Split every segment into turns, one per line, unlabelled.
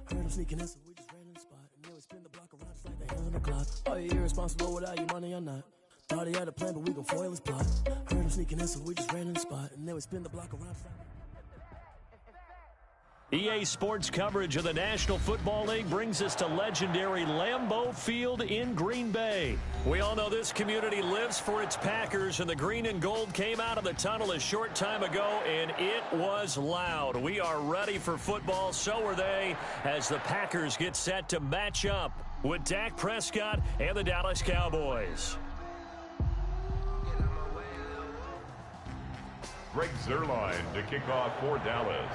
Heard him sneaking in, so we just ran in the spot. And then we spin the block around, it's like they on the clock. Are you irresponsible without your money or not? Thought he had a plan, but we gon' foil his plot. Heard him sneaking in, so we just ran in the spot. And then we spin the block around.
EA Sports coverage of the National Football League brings us to legendary Lambeau Field in Green Bay. We all know this community lives for its Packers, and the green and gold came out of the tunnel a short time ago, and it was loud. We are ready for football, so are they, as the Packers get set to match up with Dak Prescott and the Dallas Cowboys.
Greg Zuerlein to kick off for Dallas.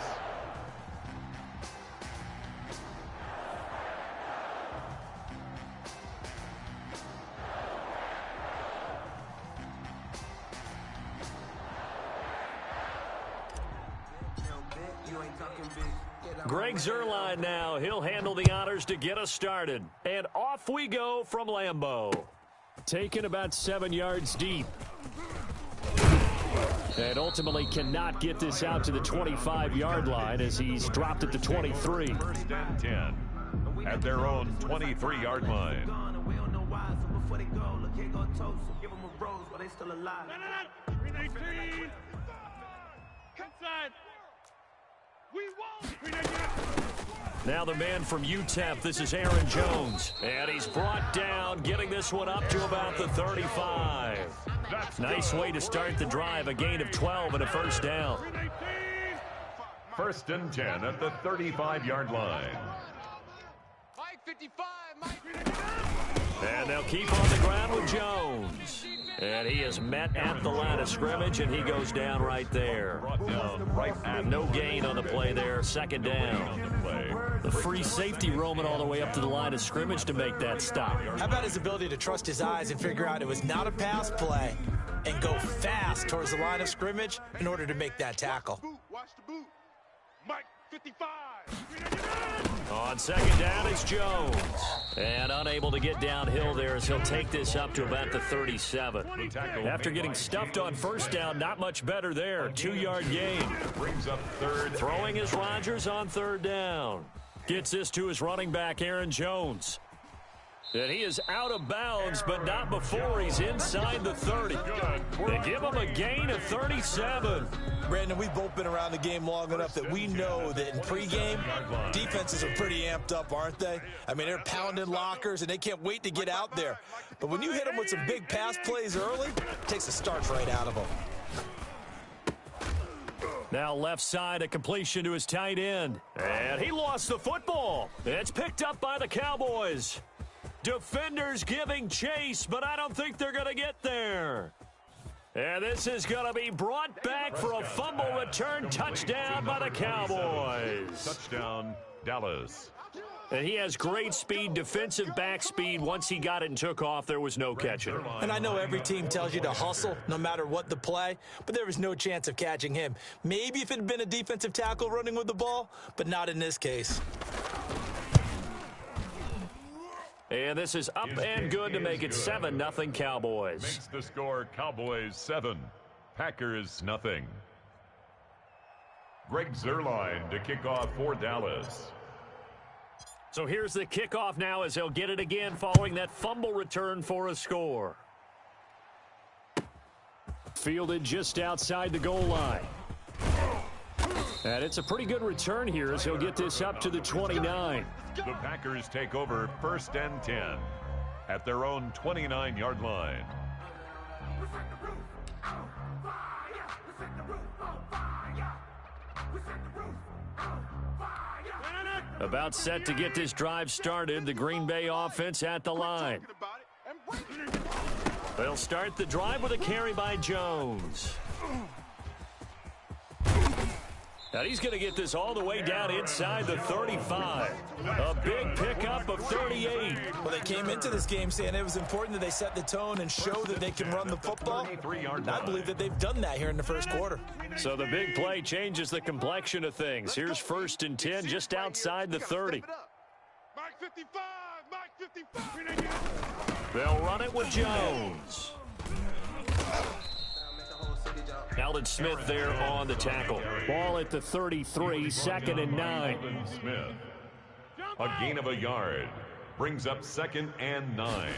Greg Zuerlein now. He'll handle the honors to get us started. And off we go from Lambeau. Taken about 7 yards deep. And ultimately cannot get this out to the 25-yard line as he's dropped at the 23.
First and 10 at their own 23-yard line.
Now the man from UTEP, this is Aaron Jones. And he's brought down, getting this one up to about the 35. Nice way to start the drive, a gain of 12 and a first down.
First and 10 at the 35-yard line.
Mike 55, Mike.
And they'll keep on the ground with Jones. And he is met at the line of scrimmage, and he goes down right there.
Brought down right at
No gain on the play there, second down. The free safety roaming all the way up to the line of scrimmage to make that stop.
How about his ability to trust his eyes and figure out it was not a pass play and go fast towards the line of scrimmage in order to make that tackle.
Watch the boot. Mike 55.
On second down, it's Jones. And unable to get downhill there as he'll take this up to about the 37. After getting stuffed on first down, not much better there. 2-yard gain.
brings up third.
Throwing is Rodgers on third down. Gets this to his running back, Aaron Jones. And he is out of bounds, but not before he's inside the 30. They give him a gain of 37.
Brandon, we've both been around the game long enough that we know that in pregame, defenses are pretty amped up, aren't they? I mean, they're pounding lockers, and they can't wait to get out there. But when you hit them with some big pass plays early, it takes the starch right out of them.
Now left side, a completion to his tight end. And he lost the football. It's picked up by the Cowboys. Defenders giving chase, but I don't think they're going to get there. And this is going to be brought back for a fumble return touchdown by the Cowboys.
Touchdown, Dallas.
And he has great speed, defensive back speed. Once he got it and took off, there was no catching.
And I know every team tells you to hustle no matter what the play, but there was no chance of catching him. Maybe if it had been a defensive tackle running with the ball, but not in this case.
And this is up and good to make it 7-0 Cowboys.
Makes the score Cowboys 7, Packers nothing. Greg Zuerlein to kick off for Dallas.
So here's the kickoff now as he'll get it again following that fumble return for a score. Fielded just outside the goal line. And it's a pretty good return here as he'll get this up to the 29.
The Packers take over first and 10 at their own 29-yard line.
About set to get this drive started, the Green Bay offense at the line. They'll start the drive with a carry by Jones. Now he's going to get this all the way down inside the 35. A big pickup of 38.
Well, they came into this game saying it was important that they set the tone and show that they can run the football. And I believe that they've done that here in the first quarter.
So the big play changes the complexion of things. Here's first and 10 just outside the 30.
Mike 55, Mike 55.
They'll run it with Jones. Alden Smith there on the tackle. Ball at the 33, 2nd and 9.
Alden Smith. A gain of a yard. Brings up 2nd and 9.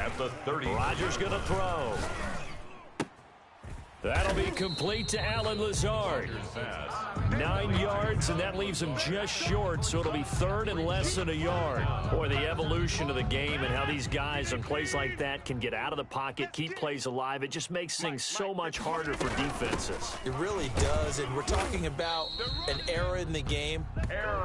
At the 30.
Rodgers going to throw. That'll be complete to Alan Lazard. 9 yards, and that leaves him just short, so it'll be 3rd and less than a yard. Boy, the evolution of the game and how these guys on plays like that can get out of the pocket, keep plays alive, it just makes things so much harder for defenses.
It really does, and we're talking about an era in the game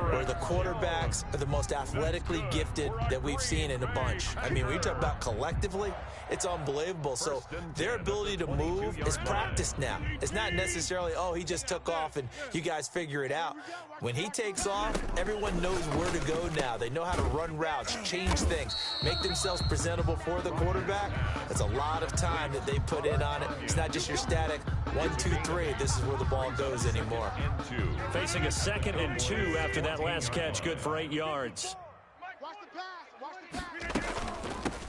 where the quarterbacks are the most athletically gifted that we've seen in a bunch. I mean, when you talk about collectively, it's unbelievable. So their ability to move is practiced now. It's not necessarily, oh, he just took off and you guys figure it out. When he takes off, everyone knows where to go now. They know how to run routes, change things, make themselves presentable for the quarterback. That's a lot of time that they put in on it. It's not just your static 1, 2, 3. This is where the ball goes anymore.
Facing a 2nd and 2 after that last catch, good for 8 yards.
Watch the pass. Watch the pass.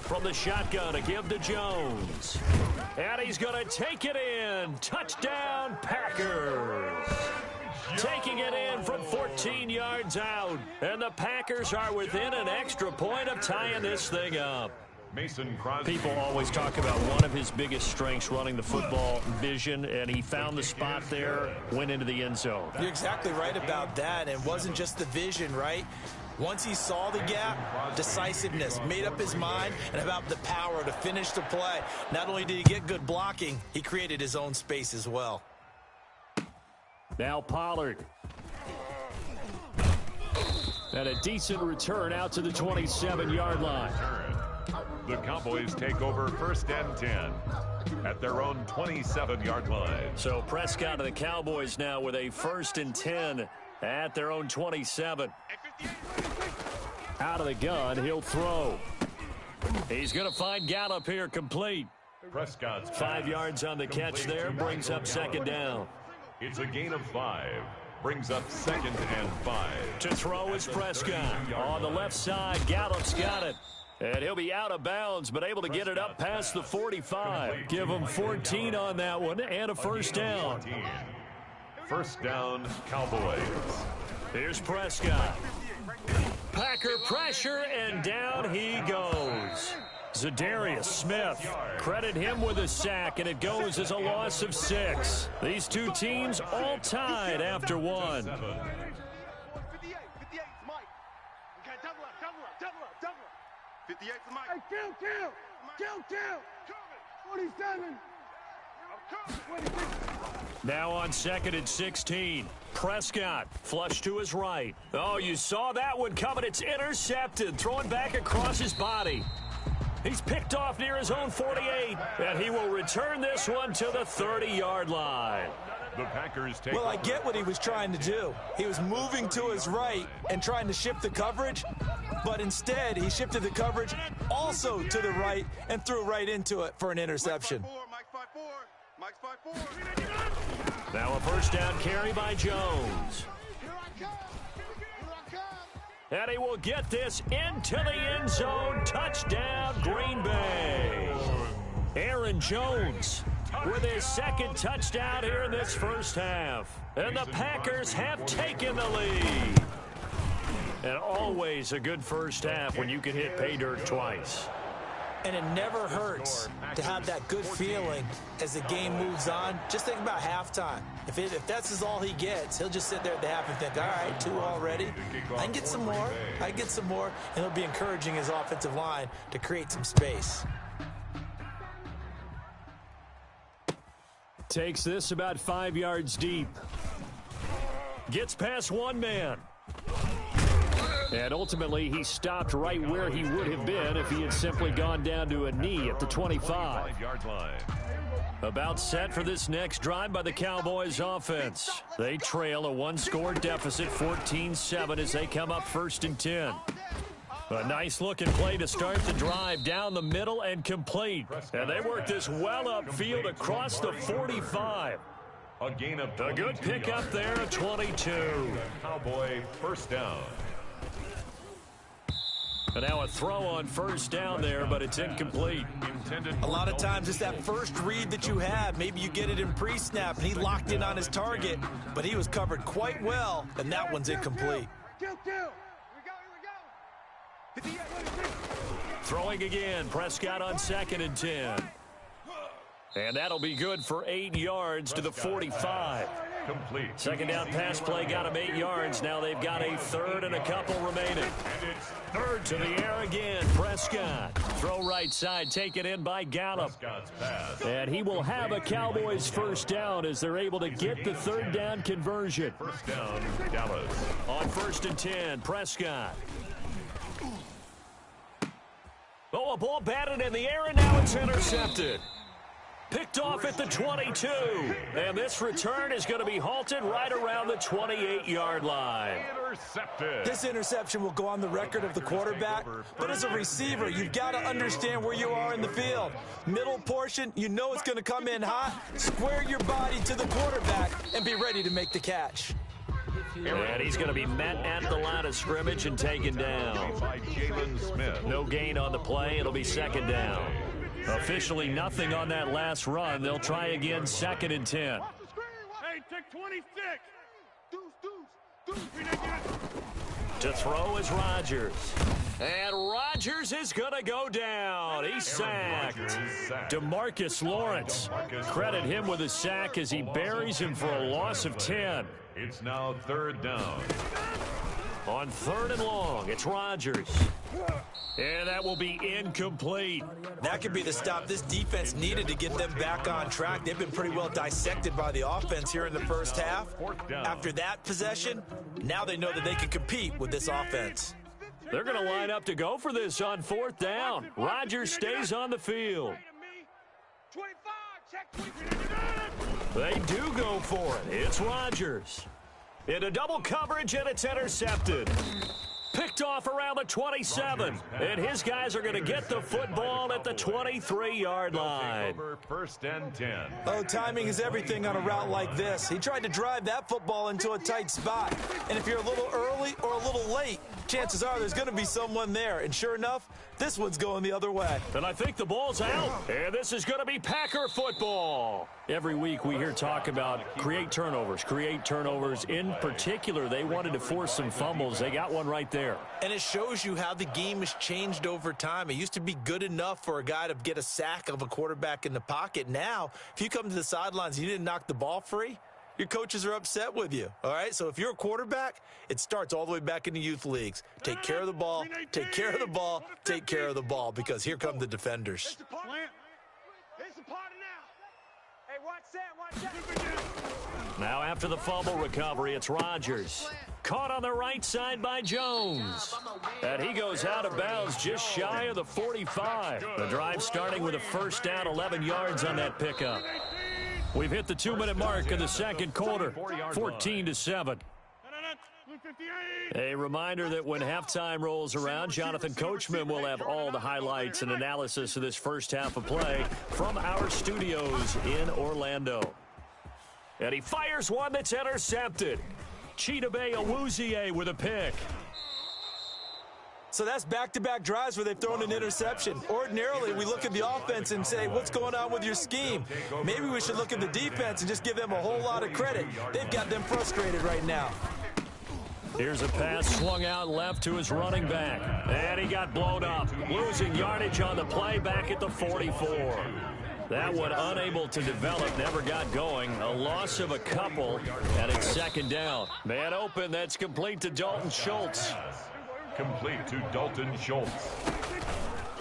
From the shotgun to give to Jones. And he's going to take it in. Touchdown, Packers. Taking it in from 14 yards out. And the Packers are within an extra point of tying this thing up.
Mason Crosby.
People always talk about one of his biggest strengths, running the football, vision, and he found the spot there, went into the end zone.
You're exactly right about that. And it wasn't just the vision, right? Once he saw the gap, decisiveness, made up his mind, and about the power to finish the play. Not only did he get good blocking, he created his own space as well.
Now Pollard. And a decent return out to the 27-yard line.
The Cowboys take over 1st and 10 at their own 27-yard line.
So Prescott of the Cowboys now with a 1st and 10 at their own 27. Out of the gun, he'll throw. He's going to find Gallup here complete.
Prescott's
5 yards on the catch there, brings up 2nd down.
It's a gain of 5. Brings up 2nd and 5.
To throw is Prescott. On the left side, Gallup's got it. And he'll be out of bounds, but able to get it up past the 45. Give him 14 on that one and a 1st down.
1st down, Cowboys.
Here's Prescott. Packer pressure, and down he goes. Zadarius Smith, credit him with a sack, and it goes as a loss of 6. These two teams all tied after 1.
58, 58, Mike. Okay, double up. 58 to Mike. Hey, kill. 47.
Now on 2nd and 16. Prescott, flush to his right. Oh, you saw that one coming. It's intercepted. Throwing back across his body. He's picked off near his own 48. And he will return this one to the 30-yard line.
The Packers take
Well, I get what he was trying to do. He was moving to his right and trying to shift the coverage, but instead he shifted the coverage also to the right and threw right into it for an interception.
Mike's 5-4.
Now a 1st down carry by Jones. And he will get this into the end zone. Touchdown, Green Bay. Aaron Jones with his 2nd touchdown here in this 1st half. And the Packers have taken the lead. And always a good 1st half when you can hit pay dirt twice.
And it never hurts to have that good feeling as the game moves on. Just think about halftime. If that's all he gets, he'll just sit there at the half and think, all right, 2 already. I can get some more. And he'll be encouraging his offensive line to create some space.
Takes this about 5 yards deep. Gets past one man. And ultimately, he stopped right where he would have been if he had simply gone down to a knee at the 25. About set for this next drive by the Cowboys offense. They trail a 1-score deficit, 14-7, as they come up 1st and 10. A nice looking play to start the drive down the middle and complete. And they work this well upfield across the 45.
A gain of
a good pickup there at 22.
Cowboy 1st down.
And now a throw on first down there, but it's incomplete.
A lot of times it's that first read that you have. Maybe you get it in pre-snap, and he locked in on his target, but he was covered quite well, and that one's incomplete.
Throwing again, Prescott on 2nd and 10. And that'll be good for 8 yards to the 45.
Complete.
Second down pass play got him 8 yards. Now they've got a third and a couple remaining. Third to the air again, Prescott. Throw right side, taken in by Gallup. And he will have a Cowboys first down as they're able to get the third down conversion.
First down, Dallas.
On 1st and 10, Prescott. Oh, a ball batted in the air, and now it's intercepted. Picked off at the 22. And this return is going to be halted right around the 28-yard line.
Intercepted.
This interception will go on the record of the quarterback, but as a receiver, you've got to understand where you are in the field. Middle portion, you know it's going to come in hot. Square your body to the quarterback and be ready to make the catch.
And he's going to be met at the line of scrimmage and taken down.
By Jalen Smith.
No gain on the play. It'll be second down. Officially nothing on that last run. They'll try again 2nd and 10.
Hey, take 26.
To throw is Rodgers. And Rodgers is going to go down. He's sacked. DeMarcus Lawrence. Credit him with a sack as he buries him for a loss of 10.
It's now third down.
On 3rd and long, it's Rodgers. And that will be incomplete.
That could be the stop this defense needed to get them back on track. They've been pretty well dissected by the offense here in the first half. After that possession, now they know that they can compete with this offense.
They're going to line up to go for this on 4th down. Rodgers stays on the field. They do go for it. It's Rodgers. Into double coverage, and it's intercepted. Picked off around the 27. And his guys are going to get the football at the 23-yard line.
First and 10.
Oh, timing is everything on a route like this. He tried to drive that football into a tight spot. And if you're a little early or a little late, chances are there's going to be someone there. And sure enough, this one's going the other way.
And I think the ball's out. And this is going to be Packer football. Every week we hear talk about create turnovers. In particular, they wanted to force some fumbles. They got one right there.
And it shows you how the game has changed over time. It used to be good enough for a guy to get a sack of a quarterback in the pocket. Now, if you come to the sidelines and you didn't knock the ball free, your coaches are upset with you, all right? So if you're a quarterback, it starts all the way back in the youth leagues. Take care of the ball, take care of the ball, take care of the ball, because here come the defenders.
Now after the fumble recovery, it's Rodgers. Caught on the right side by Jones. And he goes out of bounds just shy of the 45. The drive starting with a first down, 11 yards on that pickup. We've hit the 2-minute mark in the second quarter, 14-7. A reminder that when halftime rolls around, Jonathan Coachman will have all the highlights and analysis of this first half of play from our studios in Orlando. And he fires one that's intercepted. Chidobe Awuzie with a pick.
So that's back-to-back drives where they've thrown an interception. Ordinarily, we look at the offense and say, what's going on with your scheme? Maybe we should look at the defense and just give them a whole lot of credit. They've got them frustrated right now.
Here's a pass swung out left to his running back. And he got blown up. Losing yardage on the play back at the 44. That one unable to develop, never got going. A loss of a couple, and it's second down. Man open, that's complete to Dalton Schultz.
Complete to Dalton Schultz.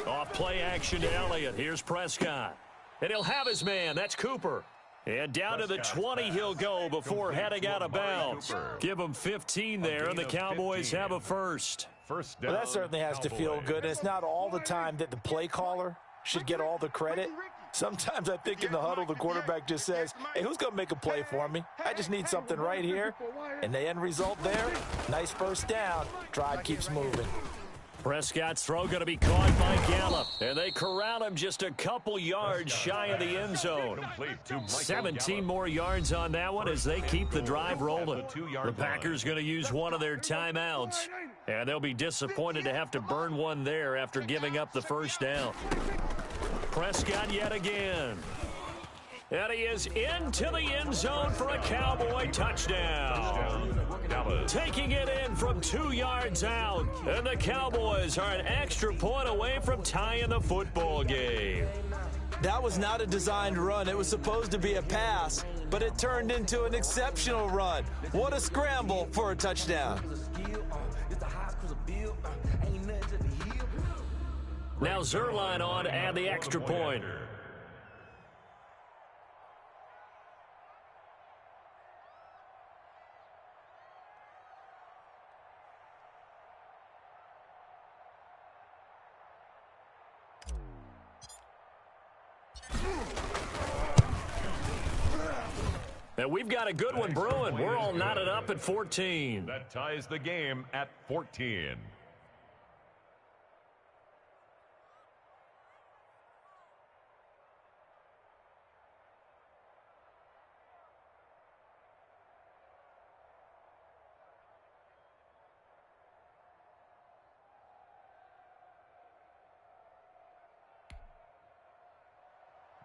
Off play action to Elliott. Here's Prescott. And he'll have his man. That's Cooper. And down to the 20 he'll go before heading out of bounds. Give him 15 there, and the Cowboys have a first.
First down.
Well, that certainly has to feel good. And it's not all the time that the play caller should get all the credit. Sometimes I think in the huddle, the quarterback just says, hey, who's going to make a play for me? I just need something right here. And the end result there, nice first down. Drive keeps moving.
Prescott's throw going to be caught by Gallup, and they corral him just a couple yards shy of the end zone. 17 more yards on that one as they keep the drive rolling. The Packers going to use one of their timeouts, and they'll be disappointed to have to burn one there after giving up the first down. Prescott yet again. And he is into the end zone for a Cowboy touchdown. Taking it in from 2 yards out. And the Cowboys are an extra point away from tying the football game.
That was not a designed run. It was supposed to be a pass, but it turned into an exceptional run. What a scramble for a touchdown.
Now Zerline on to add the extra point. And we've got a good one brewing. We're all knotted up at 14.
That ties the game at 14.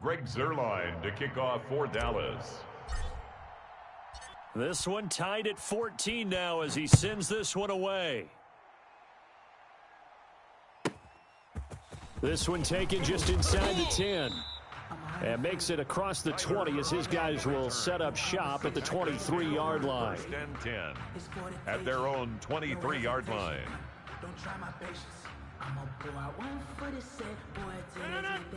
Greg Zerline to kick off for Dallas.
This one tied at 14 now as he sends this one away. This one taken just inside the 10. And makes it across the 20 as his guys will set up shop at the 23-yard line.
First and 10 at their own 23-yard line.
Don't try my patience.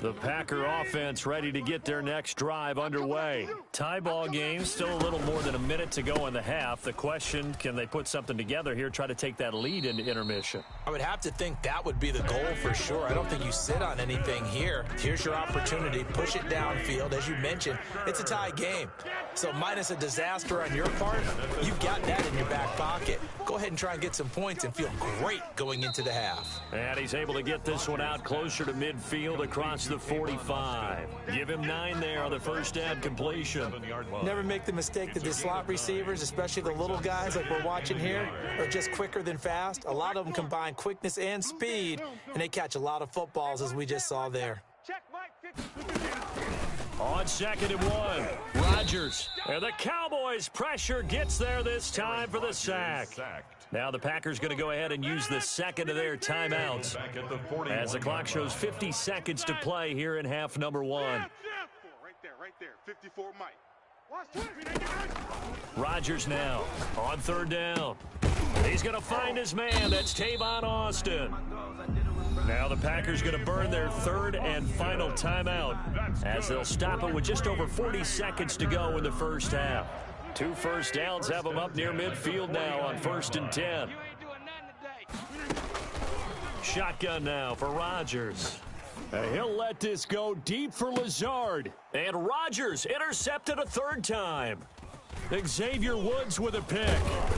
The Packer offense ready to get their next drive underway. Tie ball game, still a little more than a minute to go in the half. The question, can they put something together here, try to take that lead into intermission?
I would have to think that would be the goal for sure. I don't think you sit on anything here. Here's your opportunity. Push it downfield. As you mentioned, it's a tie game. So minus a disaster on your part, you've got that in your back pocket. Go ahead and try and get some points and feel great going into the half.
And he's able to get this one out closer to midfield across the 45. Give him 9 there on the first down completion.
Never make the mistake that the slot receivers, especially the little guys like we're watching here, are just quicker than fast. A lot of them combine quickness and speed, and they catch a lot of footballs as we just saw there.
On 2nd and 1, Rodgers. And the Cowboys' pressure gets there this time for the sack. Now the Packers going to go ahead and use the second of their timeouts as the clock shows 50 seconds to play here in half number 1.
Right there. 54 Mike.
Rodgers now on 3rd down. He's going to find his man. That's Tavon Austin. Now the Packers going to burn their 3rd and final timeout as they'll stop it with just over 40 seconds to go in the first half. 2 first downs have them up near midfield now on 1st and 10. Shotgun now for Rodgers. And he'll let this go deep for Lazard. And Rodgers intercepted a 3rd time. Xavier Woods with a pick.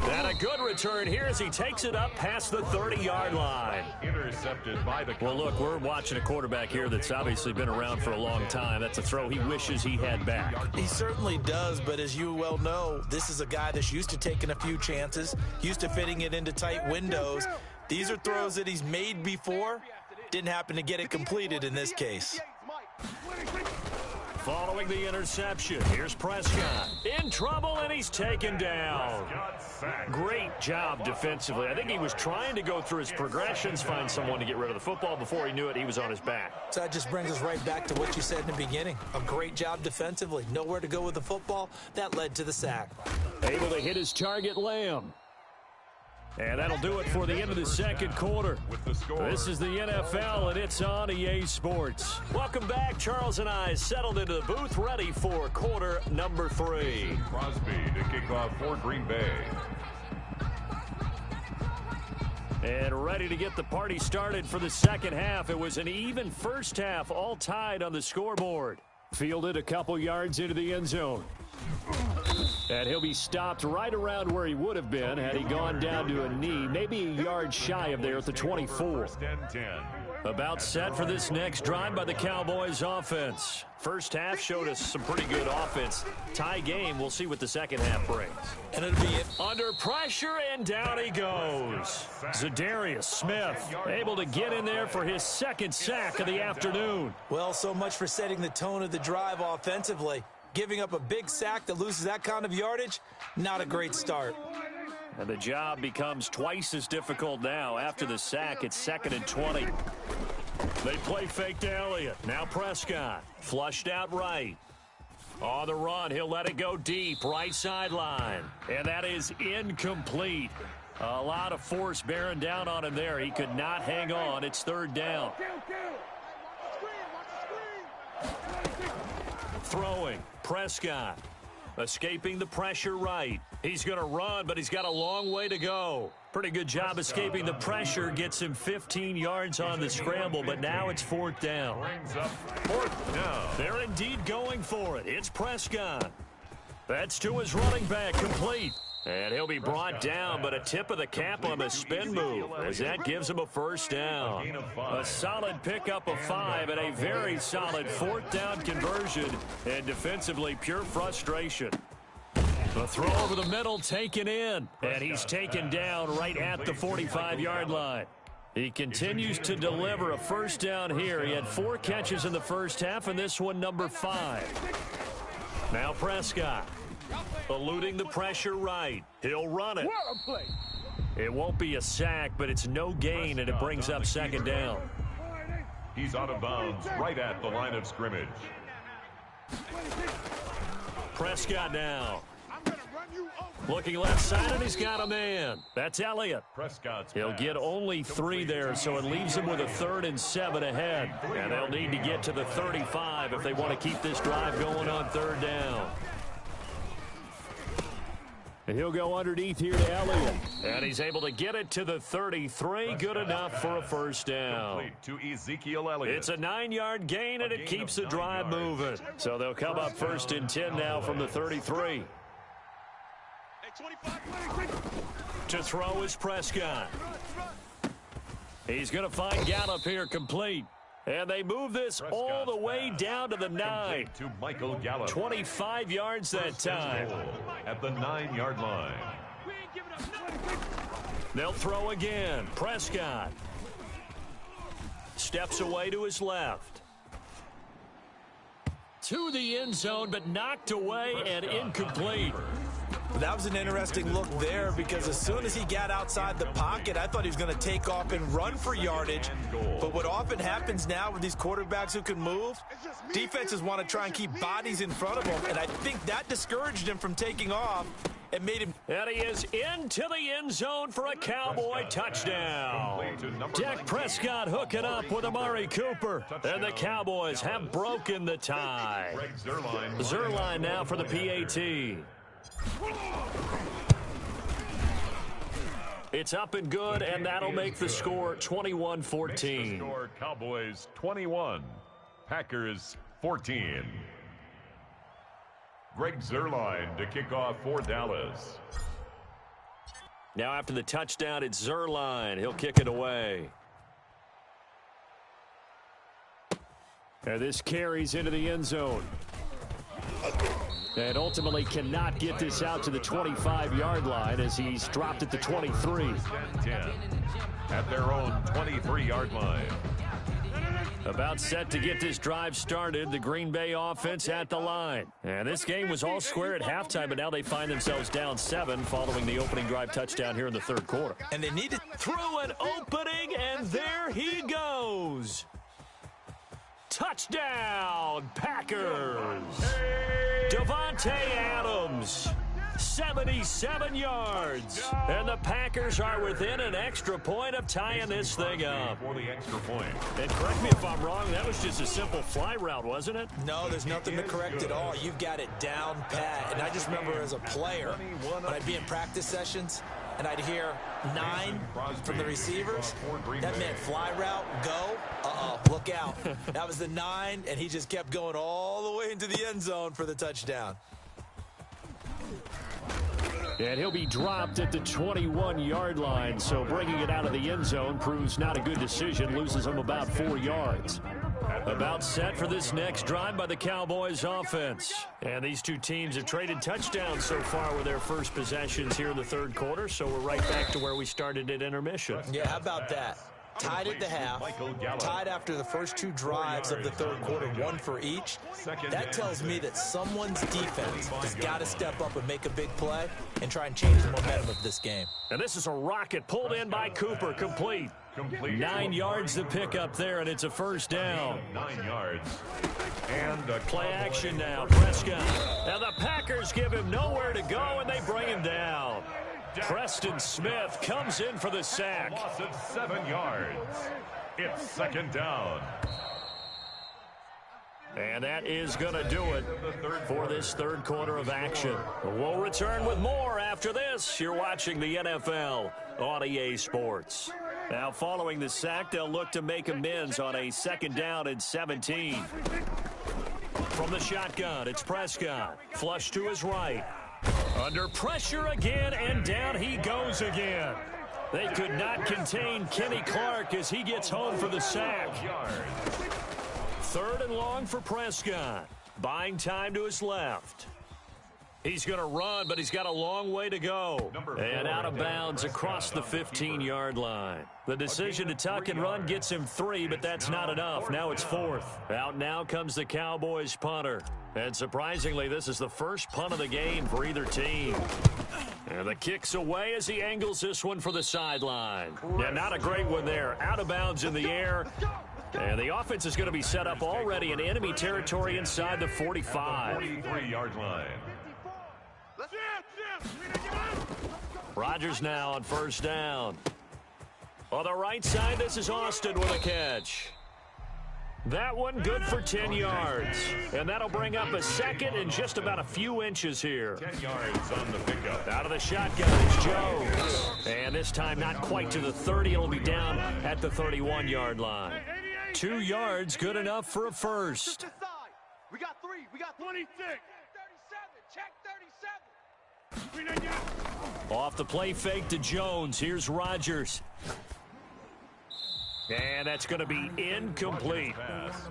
And a good return here as he takes it up past the 30-yard line.
Intercepted by the...
Well, look, we're watching a quarterback here that's obviously been around for a long time. That's a throw he wishes he had back.
He certainly does, but as you well know, this is a guy that's used to taking a few chances, used to fitting it into tight windows. These are throws that he's made before. Didn't happen to get it completed in this case.
Following the interception, here's Prescott. In trouble, and he's taken down. Great job defensively. I think he was trying to go through his progressions, find someone to get rid of the football. Before he knew it, he was on his back.
So that just brings us right back to what you said in the beginning. A great job defensively. Nowhere to go with the football. That led to the sack.
Able to hit his target, Lamb. And that'll do it for the end of the 2nd quarter. This is the NFL, and it's on EA Sports. Welcome back. Charles and I settled into the booth, ready for quarter number 3.
Crosby to kick off for Green Bay.
And ready to get the party started for the second half. It was an even first half, all tied on the scoreboard. Fielded a couple yards into the end zone. And he'll be stopped right around where he would have been had he gone down to a knee, maybe a yard shy of there at the 24. About set for this next drive by the Cowboys offense. First half showed us some pretty good offense. Tie game, we'll see what the second half brings.
And it'll be
under pressure, and down he goes. Zadarius Smith able to get in there for his second sack of the afternoon.
Well, so much for setting the tone of the drive offensively. Giving up a big sack that loses that kind of yardage, not a great start.
And the job becomes twice as difficult now. After the sack, it's 2nd and 20. They play fake to Elliott. Now Prescott. Flushed out right. On the run, he'll let it go deep. Right sideline. And that is incomplete. A lot of force bearing down on him there. He could not hang on. It's 3rd down. Throwing. Prescott. Escaping the pressure right. He's going to run, but he's got a long way to go. Pretty good job escaping the pressure. Gets him 15 yards on the scramble, but now it's 4th down. They're indeed going for it. It's Prescott. That's to his running back, complete. And he'll be brought down, but a tip of the cap on the spin move, as that gives him a 1st down. A solid pickup of 5 and a very solid 4th down conversion, and defensively pure frustration. The throw over the middle taken in, and he's taken down right at the 45-yard line. He continues to deliver a 1st down here. He had 4 catches in the first half, and this one number 5. Now Prescott. Eluding the pressure right. He'll run it. It won't be a sack, but it's no gain, and it brings up 2nd down.
He's out of bounds right at the line of scrimmage.
Prescott now. Looking left side, and he's got a man. That's Elliott. He'll get only 3 there, so it leaves him with a 3rd and 7 ahead. And they'll need to get to the 35 if they want to keep this drive going on 3rd down. And he'll go underneath here to Elliott. And he's able to get it to the 33. Good enough for a 1st down.
To Ezekiel Elliott.
It's a 9-yard gain, and it keeps the drive moving. So they'll come up 1st and 10 now from the 33. To throw is Prescott. He's going to find Gallup here, complete. And they move this all the way down to the 9.
To Michael Gallup.
25 yards that time.
At the 9-yard line.
They'll throw again. Prescott. Steps away to his left. To the end zone, but knocked away and incomplete.
That was an interesting look there, because as soon as he got outside the pocket, I thought he was going to take off and run for yardage. But what often happens now with these quarterbacks who can move, defenses want to try and keep bodies in front of them, and I think that discouraged him from taking off and made him.
And he is into the end zone for a Cowboy touchdown. Dak Prescott hooking up with Amari Cooper, and the Cowboys have broken the tie. Zerline now for the PAT. It's up and good, and that'll make the score 21-14.
Score Cowboys 21, Packers 14. Greg Zerline to kick off for Dallas.
Now after the touchdown, it's Zerline. He'll kick it away. And this carries into the end zone. And ultimately cannot get this out to the 25-yard line as he's dropped at the 23.
10 at their own 23-yard line.
About set to get this drive started, the Green Bay offense at the line. And this game was all square at halftime, but now they find themselves down 7 following the opening drive touchdown here in the 3rd quarter.
And they needed
through an opening, and there he goes. Touchdown, Packers. Devontae Adams, 77 yards. And the Packers are within an extra point of tying this thing up.
For the extra point.
And correct me if I'm wrong, that was just a simple fly route, wasn't it?
No, there's nothing to correct at all. You've got it down pat. And I just remember as a player, when I'd be in practice sessions, and I'd hear 9 from the receivers. That meant fly route, go. Look out. That was the 9, and he just kept going all the way into the end zone for the touchdown.
And he'll be dropped at the 21-yard line, so bringing it out of the end zone proves not a good decision, loses him about 4 yards. About set for this next drive by the Cowboys offense. And these two teams have traded touchdowns so far with their first possessions here in the third quarter, so we're right back to where we started at intermission.
Yeah, how about that? Tied at the half, tied after the first 2 drives of the third quarter, 1 for each. That tells me that someone's defense has got to step up and make a big play and try and change the momentum of this game.
And this is a rocket pulled in by Cooper, complete. 9 yards to pick up there, and it's a first down.
9 yards. And
play action now, Prescott. And the Packers give him nowhere to go, and they bring him down. Preston Smith comes in for the sack.
Loss of 7 yards. It's second down.
And that is going to do it for this third quarter of action. We'll return with more after this. You're watching the NFL on EA Sports. Now, following the sack, they'll look to make amends on a second down and 17. From the shotgun, it's Prescott. Flush to his right. Under pressure again, and down he goes again. They could not contain Kenny Clark as he gets home for the sack. 3rd and long for Prescott. Buying time to his left. He's going to run, but he's got a long way to go. And out of bounds across the 15-yard line. The decision to tuck and run gets him 3, but that's not enough. Now it's 4th. Out now comes the Cowboys punter. And surprisingly, this is the first punt of the game for either team. And the kick's away as he angles this one for the sideline. Yeah, not a great one there. Out of bounds in the air. And the offense is going to be set up already in enemy territory inside the 45.
43-yard line.
Rodgers now on first down. On the right side, this is Austin with a catch. That one good for 10 yards. And that'll bring up a second and just about a few inches here.
10 yards on the pickup.
Out of the shotgun is Jones. And this time not quite to the 30. It'll be down at the 31-yard line. 2 yards, good enough for a first.
We got 3. We got 26. 37. Check 37.
Off the play fake to Jones. Here's Rodgers. And that's going to be incomplete.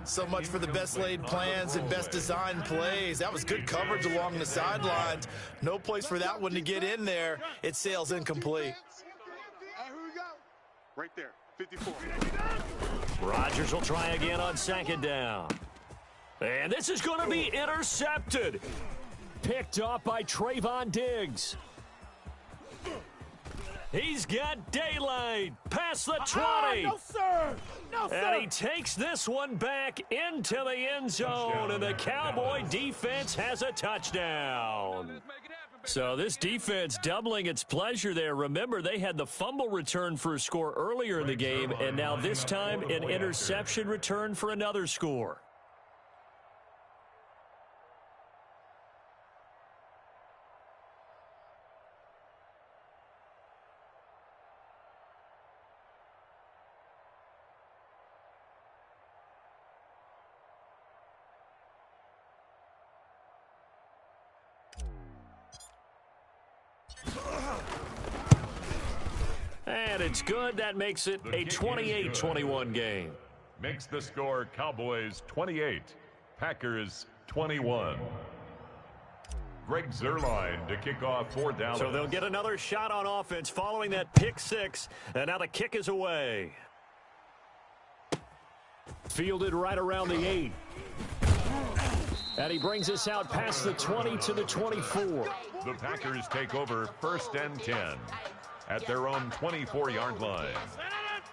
So much for the best laid plans and best designed plays. That was good coverage along the sidelines. No place for that one to get in there. It sails incomplete.
Hey, here we go.
Right there, 54.
Rodgers will try again on second down. And this is going to be intercepted. Picked off by Trayvon Diggs. He's got daylight past the 20.
No, sir. No, sir.
And he takes this one back into the end zone, and the Cowboy defense has a touchdown. So this defense doubling its pleasure there. Remember, they had the fumble return for a score earlier in the game, and now this time an interception return for another score. And it's good. That makes it a 28-21 game.
Makes the score Cowboys 28, Packers 21. Greg Zuerlein to kick off for Dallas.
So they'll get another shot on offense following that pick six. And now the kick is away. Fielded right around the 8. And he brings us out past the 20 to the 24.
The Packers take over 1st and 10 at their own 24-yard line.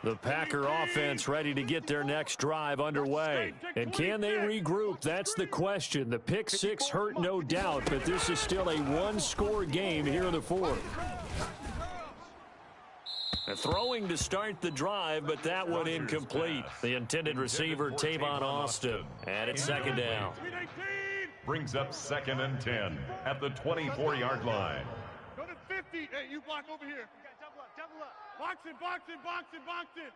The Packer offense ready to get their next drive underway. And can they regroup? That's the question. The pick six hurt, no doubt, but this is still a one-score game here in the 4th. Throwing to start the drive, but that one incomplete. The intended receiver, Tavon Austin. And it's second down.
Brings up 2nd and 10 at the 24-yard line.
Go to 50. Hey, you block over here. Double up. Box it.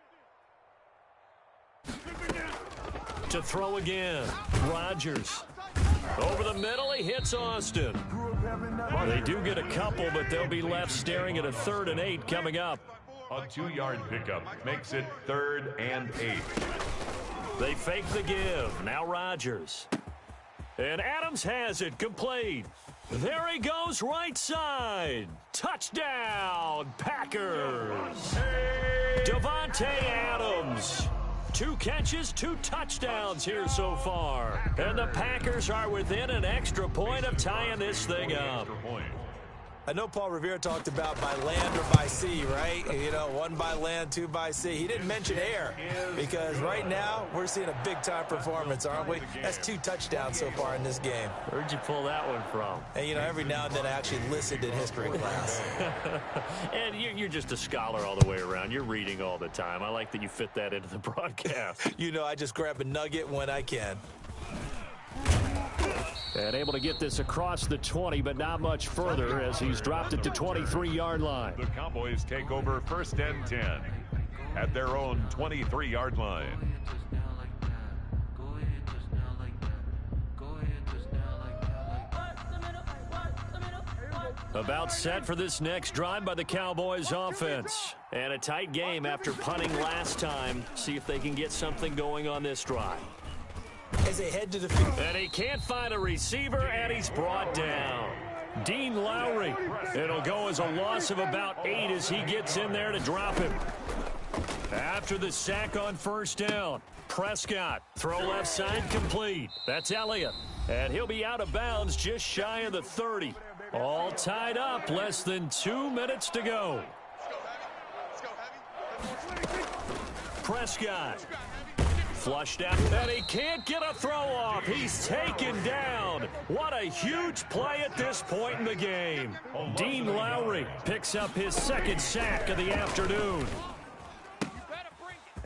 To throw again. Rodgers. Over the middle, he hits Austin. They do get a couple, but they'll be left staring at a 3rd and 8 coming up.
A 2-yard pickup makes it 3rd and 8.
They fake the give. Now Rodgers. And Adams has it complete. There he goes right side. Touchdown, Packers. Davante Adams. 2 catches, 2 touchdowns here so far. And the Packers are within an extra point of tying this thing up.
I know Paul Revere talked about by land or by sea, right? You know, 1 by land, 2 by sea. He didn't mention air because right now we're seeing a big-time performance, aren't we? That's 2 touchdowns so far in this game.
Where'd you pull that one from?
And, you know, every now and then I actually listened in history class.
And you're just a scholar all the way around. You're reading all the time. I like that you fit that into the broadcast.
You know, I just grab a nugget when I can.
And able to get this across the 20, but not much further as he's dropped it to 23-yard line.
The Cowboys take over 1st and 10 at their own 23-yard line.
About set for this next drive by the Cowboys offense. And a tight game after punting last time. See if they can get something going on this drive.
As they head to the field.
And he can't find a receiver, and he's brought down. Dean Lowry. It'll go as a loss of about 8 as he gets in there to drop him. After the sack on 1st down, Prescott. Throw left side complete. That's Elliott. And he'll be out of bounds just shy of the 30. All tied up. Less than 2 minutes to go. Prescott. Flushed out, and he can't get a throw off. He's taken down. What a huge play at this point in the game. Dean Lowry picks up his 2nd sack of the afternoon.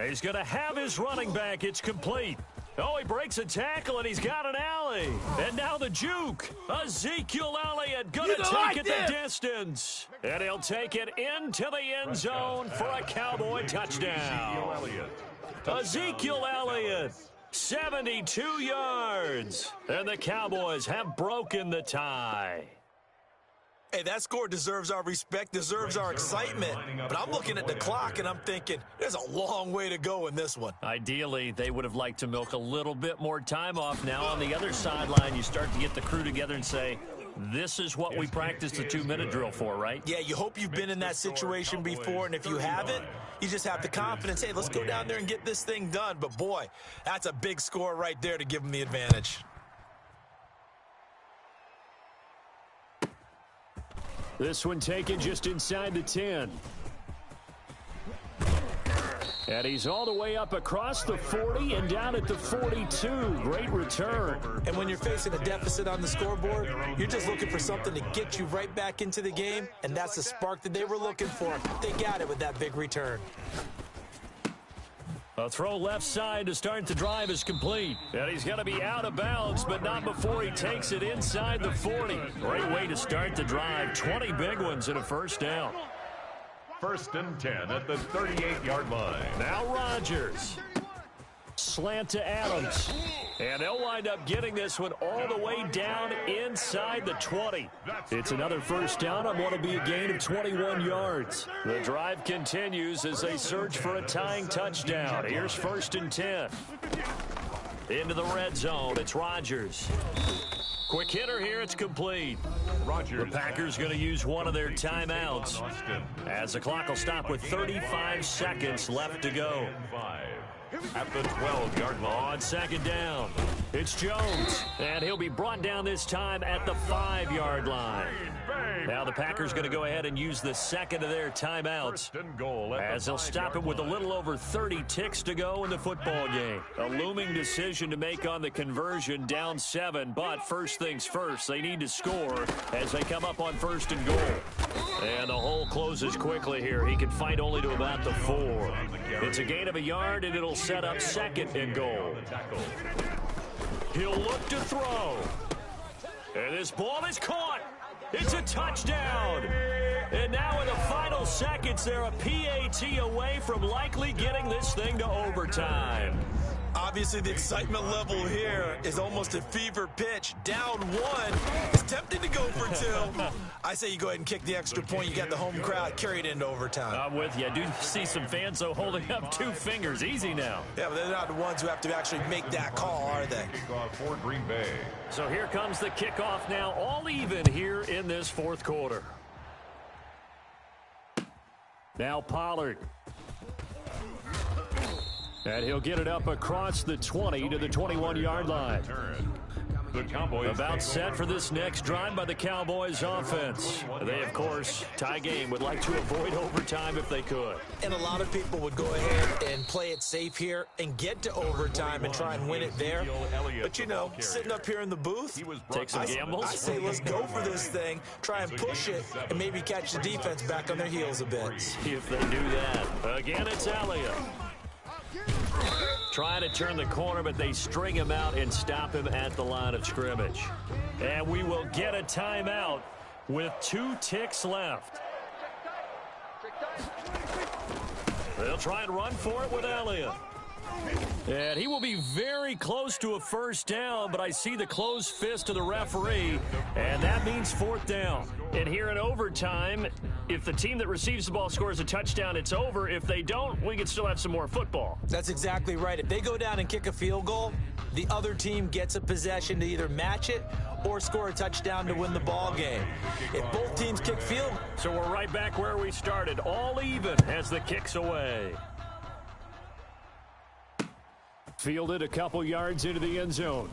He's going to have his running back. It's complete. Oh, he breaks a tackle, and he's got an alley. And now the juke. Ezekiel Elliott going to take it the distance. And he'll take it into the end zone for a Cowboy touchdown. Ezekiel Elliott, 72 yards. And the Cowboys have broken the tie.
Hey, that score deserves our respect, deserves our excitement. But I'm looking at the clock, and I'm thinking, there's a long way to go in this one.
Ideally, they would have liked to milk a little bit more time off. Now on the other sideline, you start to get the crew together and say, this is what we practiced the 2-minute drill for, right?
Yeah, you hope you've been in that situation before, and if you haven't, you just have the confidence, hey, let's go down there and get this thing done. But, boy, that's a big score right there to give them the advantage.
This one taken just inside the 10. And he's all the way up across the 40 and down at the 42. Great return.
And when you're facing a deficit on the scoreboard, you're just looking for something to get you right back into the game, and that's the spark that they were looking for. They got it with that big return.
A throw left side to start the drive is complete. And he's going to be out of bounds, but not before he takes it inside the 40. Great way to start the drive. 20 big ones and a 1st down.
1st and 10 at the 38-yard line.
Now Rodgers. Slant to Adams. And they'll wind up getting this one all the way down inside the 20. It's another 1st down on what will be a gain of 21 yards. The drive continues as they search for a tying touchdown. Here's 1st and 10. Into the red zone. It's Rodgers. Quick hitter here. It's complete. The Packers going to use one of their timeouts as the clock will stop with 35 seconds left to go.
At the 12-yard line.
On 2nd down, it's Jones, and he'll be brought down this time at the 5-yard line. Now the Packers going to go ahead and use the 2nd of their timeouts as they'll stop it with a little over 30 ticks to go in the football game. A looming decision to make on the conversion, down 7, but first things first, they need to score as they come up on 1st and goal. And the hole closes quickly here. He can fight only to about the 4. It's a gain of a yard, and it'll set up 2nd and goal. He'll look to throw. And this ball is caught. It's a touchdown. And now in the final seconds, they're a PAT away from likely getting this thing to overtime.
Obviously, the excitement level here is almost a fever pitch. Down one. It's tempting to go for two. I say you go ahead and kick the extra point. You got the home crowd carried into overtime.
I'm with you. I do see some fans, though, holding up 2 fingers. Easy now.
Yeah, but they're not the ones who have to actually make that call, are they?
Kickoff for Green Bay.
So here comes the kickoff now, all even here in this fourth quarter. Now Pollard. And he'll get it up across the 20 to the 21-yard line.
The Cowboys
about set for this next drive by the Cowboys offense. They, of course, tie game, would like to avoid overtime if they could.
And a lot of people would go ahead and play it safe here and get to overtime and try and win it there. But, you know, sitting up here in the booth,
take some gambles.
I say let's go for this thing, try and push it, and maybe catch the defense back on their heels a bit.
See if they do that. Again, it's Elliott. Trying to turn the corner, but they string him out and stop him at the line of scrimmage. And we will get a timeout with 2 ticks left. They'll try and run for it with Elliott. And he will be very close to a first down, but I see the closed fist of the referee, and that means 4th down. And here in overtime, if the team that receives the ball scores a touchdown, it's over. If they don't, we can still have some more football.
That's exactly right. If they go down and kick a field goal, the other team gets a possession to either match it or score a touchdown to win the ball game. If both teams kick field.
So we're right back where we started, all even as the kick's away. Fielded a couple yards into the end zone.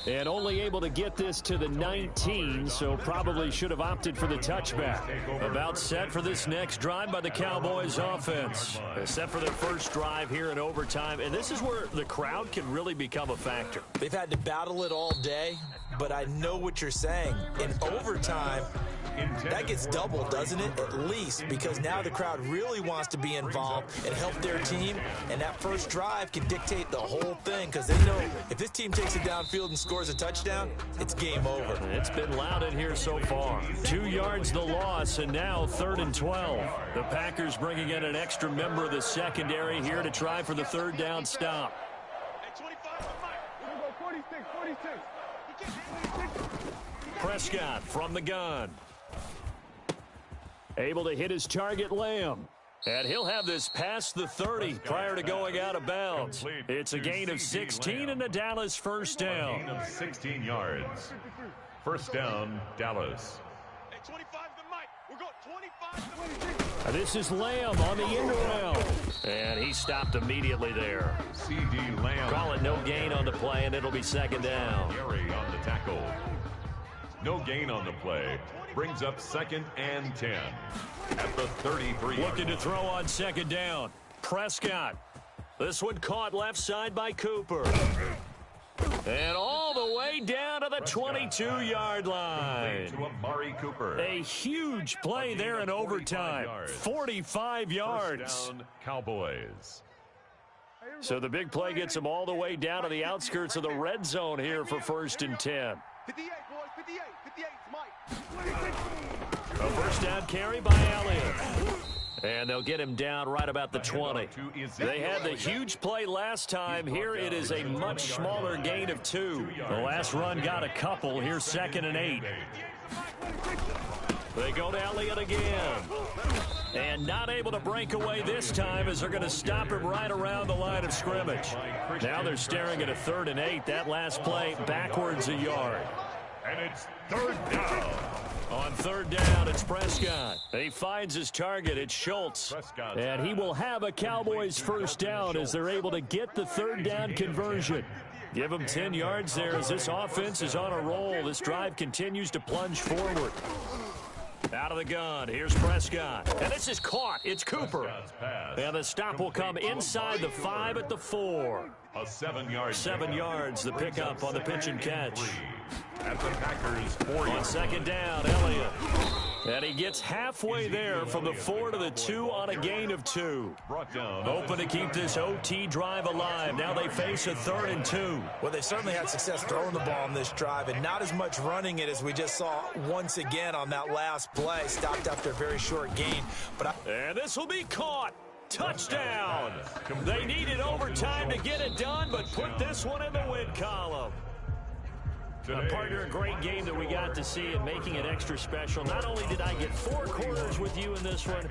And only able to get this to the 19, so probably should have opted for the touchback. About set for this next drive by the Cowboys offense. Set for their first drive here in overtime, and this is where the crowd can really become a factor.
They've had to battle it all day, but I know what you're saying. In overtime, that gets doubled, doesn't it? At least, because now the crowd really wants to be involved and help their team, and that first drive can dictate the whole thing, because they know if this team takes it downfield and scores a touchdown, it's game over.
It's been loud in here so far. 2 yards the loss, and now 3rd and 12. The Packers bringing in an extra member of the secondary here to try for the 3rd down stop. Prescott from the gun. Able to hit his target, Lamb. And he'll have this past the 30 prior to going out of bounds. It's a gain of 16 and a Dallas first down.
Gain of 16 yards. First down, Dallas.
This is Lamb on the end around. And he stopped immediately there.
C.D. Lamb.
Call it no gain on the play, and it'll be 2nd down.
Gary on the tackle. No gain on the play. Brings up 2nd and 10 at the 33.
Looking to throw on 2nd down. Prescott. This one caught left side by Cooper. And all the way down to the 22-yard line.
To Amari Cooper.
A huge play there in overtime. 45 yards.
First down, Cowboys.
So the big play gets them all the way down to the outskirts of the red zone here for 1st and 10.
58, boys, 58, 58, Mike.
A first down carry by Elliott. And they'll get him down right about the 20. They had the huge play last time. Here it is a much smaller gain of 2. The last run got a couple. Here's 2nd and 8. They go to Elliott again. And not able to break away this time as they're going to stop him right around the line of scrimmage. Now they're staring at a 3rd and 8. That last play backwards a yard.
And it's 3rd down.
On 3rd down, it's Prescott. He finds his target. It's Schultz. And he will have a Cowboys first down as they're able to get the 3rd down conversion. Give them 10 yards there as this offense is on a roll. This drive continues to plunge forward. Out of the gun, here's Prescott. And this is caught. It's Cooper. And the stop will come inside the 5 at the 4.
A 7-yard
7 yards, the pickup on the pitch and catch.
At the Packers 40.
On 2nd down, Elliott. And he gets halfway there from the 4 to the 2 on a gain of 2.
Brought down.
Hoping to keep this OT drive alive. Now they face a 3rd and 2.
Well, they've certainly had success throwing the ball on this drive and not as much running it as we just saw once again on that last play. Stopped after a very short gain.
And this will be caught. Touchdown! They needed overtime to get it done, but put this one in the win column. Partner, a great game that we got to see and making it extra special. Not only did I get 4 quarters with you in this one,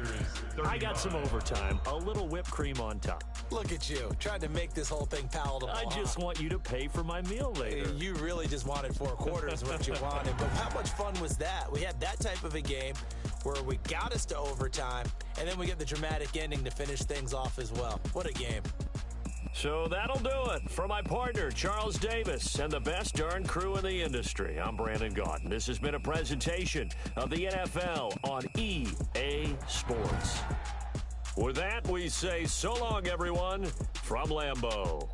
I got some overtime, a little whipped cream on top.
Look at you, trying to make this whole thing palatable.
I just want you to pay for my meal later.
You really just wanted 4 quarters, what you wanted. But how much fun was that? We had that type of a game where we got us to overtime, and then we get the dramatic ending to finish things off as well. What a game.
So that'll do it. For my partner, Charles Davis, and the best darn crew in the industry, I'm Brandon Gaudin. This has been a presentation of the NFL on EA Sports. With that, we say so long, everyone, from Lambeau.